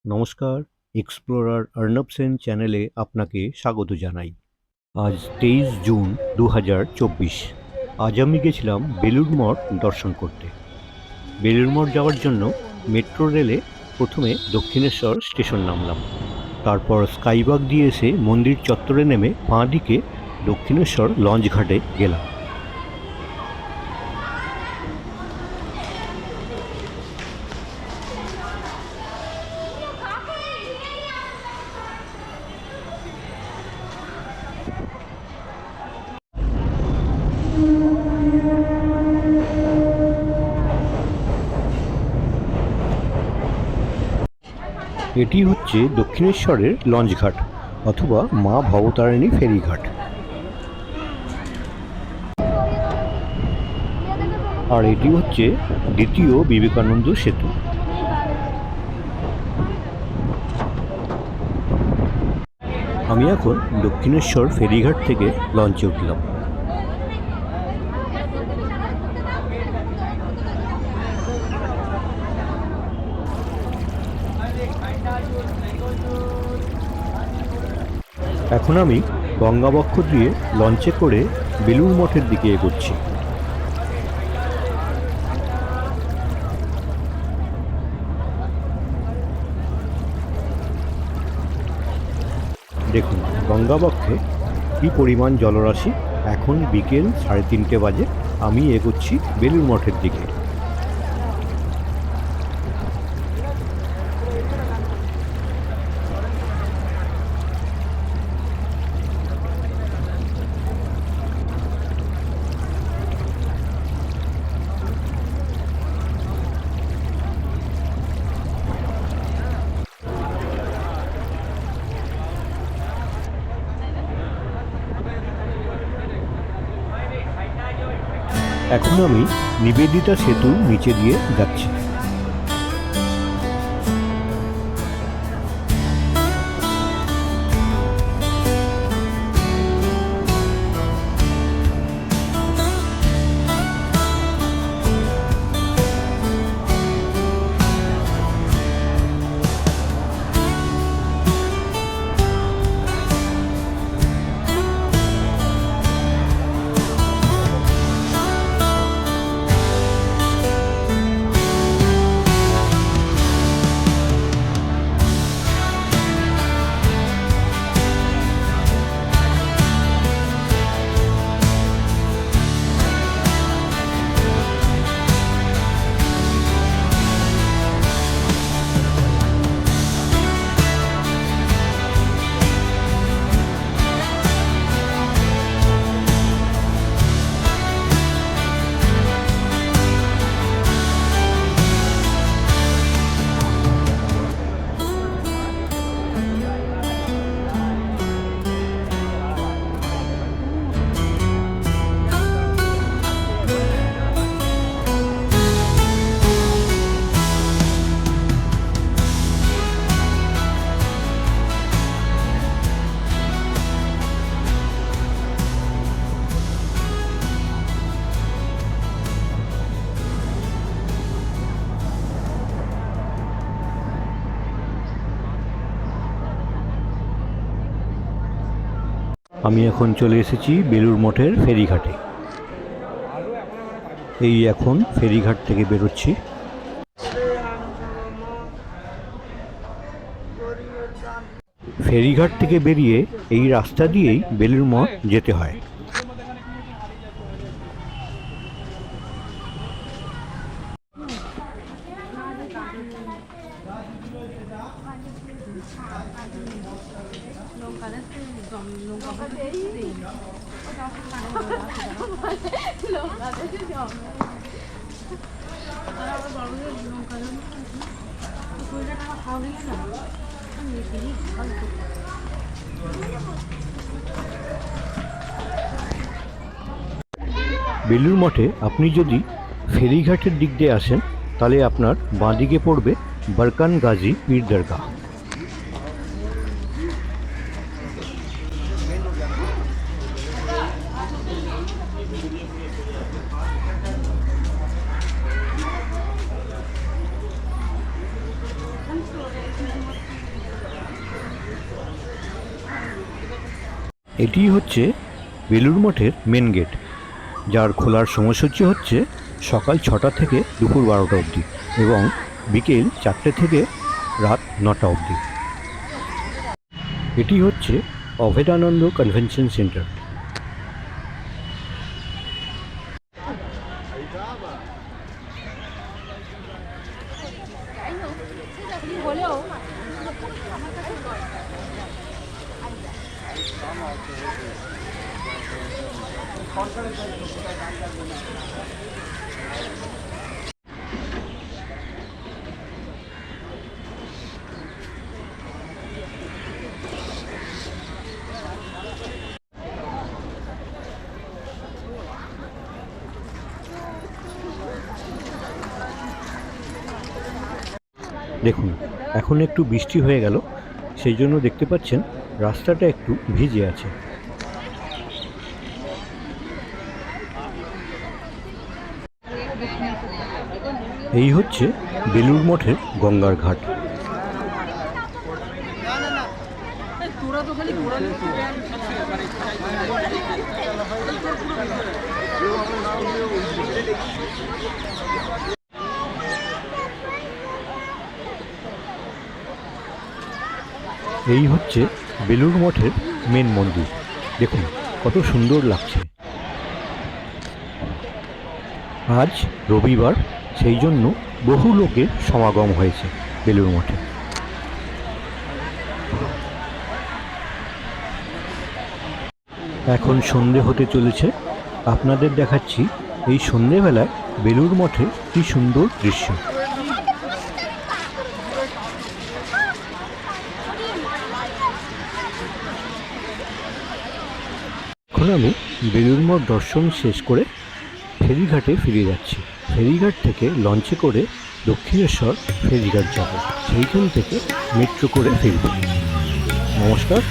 নমস্কার, এক্সপ্লোরার অর্ণব সেন চ্যানেলে আপনাকে স্বাগত জানাই। আজ 23 জুন 2024। আজ আমি গেছিলাম বেলুড় মঠ দর্শন করতে। বেলুড় মঠ যাওয়ার জন্য মেট্রো রেলে প্রথমে দক্ষিণেশ্বর স্টেশন নামলাম। তারপর স্কাইওয়াক দিয়ে এসে মন্দির চত্বরে নেমে বাঁ দিকে দক্ষিণেশ্বর লঞ্চ ঘাটে গেলাম। এটি হচ্ছে দক্ষিণেশ্বরের লঞ্চঘাট অথবা মা ভবতারিণী ফেরিঘাট। আর এটি হচ্ছে দ্বিতীয় বিবেকানন্দ সেতু। আমি এখন দক্ষিণেশ্বর ফেরিঘাট থেকে লঞ্চে উঠলাম। এখন আমি গঙ্গাবক্ষ দিয়ে লঞ্চে করে বেলুড় মঠের দিকে এগোচ্ছি। দেখুন গঙ্গাবক্ষে কী পরিমাণ জলরাশি। এখন বিকেল 3:30 বাজে। আমি এগোচ্ছি বেলুড় মঠের দিকে। এখন আমি নিবেদিতা সেতুর নিচে দিয়ে যাচ্ছি। আমি এখন চলে এসেছি বেলুড় মঠের ফেরিঘাটে। এই এখন ফেরিঘাট থেকে বেরোচ্ছি। ফেরিঘাট থেকে বেরিয়ে এই রাস্তা দিয়েই বেলুড় মঠ যেতে হয়। বেলুড় মঠে আপনি যদি ফেরিঘাটের দিক দিয়ে আসেন তাহলে আপনার বাঁদিকে পড়বে বরকান গাজী পীর দরগাহ। এটি হচ্ছে বেলুড় মঠের মেন গেট, যার খোলার সময়সূচি হচ্ছে সকাল 6টা থেকে দুপুর 12টা অবধি এবং বিকেল 4টে থেকে রাত 9টা অবধি। এটি হচ্ছে অভেদানন্দ কনভেনশন সেন্টার। দেখুন, এখন একটু বৃষ্টি হয়ে গেল, সেই জন্য দেখতে পাচ্ছেন রাস্তাটা একটু ভিজে আছে। এই হচ্ছে বেলুড় মঠের গঙ্গার ঘাট। এই হচ্ছে বেলুড় মঠের মেন মন্দির। দেখুন কত সুন্দর লাগছে। আজ রবিবার, সেই জন্য বহু লোকের সমাগম হয়েছে বেলুড় মঠে। এখন সন্ধে হতে চলেছে, আপনাদের দেখাচ্ছি এই সন্ধেবেলায় বেলুড় মঠে কি সুন্দর দৃশ্য। এখন আমি বেলুড় মঠ দর্শন শেষ করে ফেরিঘাটে ফিরে যাচ্ছি। ফেরিঘাট থেকে লঞ্চে করে দক্ষিণেশ্বর ফেরিঘাট যাব, সেইখান থেকে মেট্রো করে ফিরব। নমস্কার।